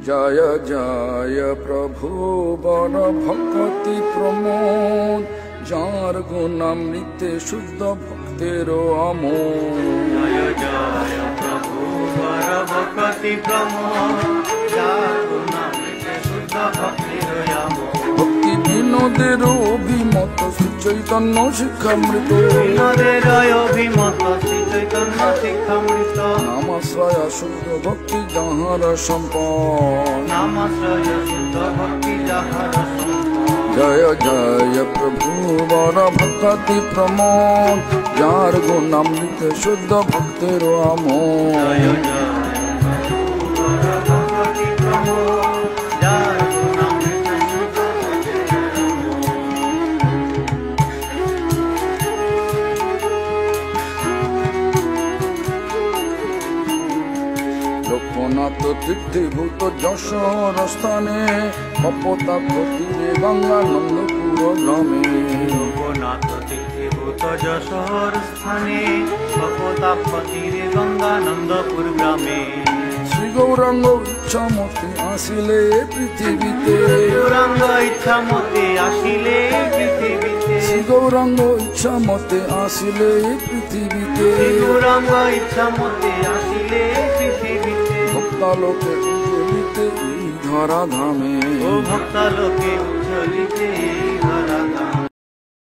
जय जय प्रभु बर भक्ति प्रमोद जार गुणामृते शुद्ध भक्तेर आमोद। जय जय प्रभु बर भक्ति प्रमोद जार गुणामृते शुद्ध भक्तेर आमोद। भक्ति विनोदेर अभिमत श्री चैतन्य शिक्षामृत विनोदेर अभिमत श्री चैतन्य शिक्षामृत। नामाश्रय शुद्ध भक्ति जाहार सम्पन्न नामाश्रय शुद्ध भक्ति जाहार सम्पन्न। जय जय प्रभु वर भक्ति प्रमोद जार गुणामृत शुद्ध भक्तेर आमोद। जय जय प्रभु वर भक्ति प्रमोद जार गुणामृत शुद्ध भक्तेर आमोद। लोकनाथ तीर्थीभूत যশোর স্থানে কপোতাক্ষ তীরে গঙ্গানন্দপুর গ্রামে। লোকনাথ तीर्थीभूत যশোর স্থানে কপোতাক্ষ তীরে গঙ্গানন্দপুর গ্রামে। শ্রী গৌরাঙ্গ ইচ্ছামতে আসিলে পৃথিবীতে গৌরাঙ্গ ইচ্ছামতে আসিলে পৃথিবীতে। শ্রী গৌরাঙ্গ ইচ্ছামতে আসিলে পৃথিবীতে গৌরাঙ্গ ইচ্ছামতে আসিলে পৃথিবীতে। ভক্তালোকে উজ্জ্বলিতে এই ধরা ধামে। ও ভক্তালোকে উজ্জ্বলিতে এই ধরা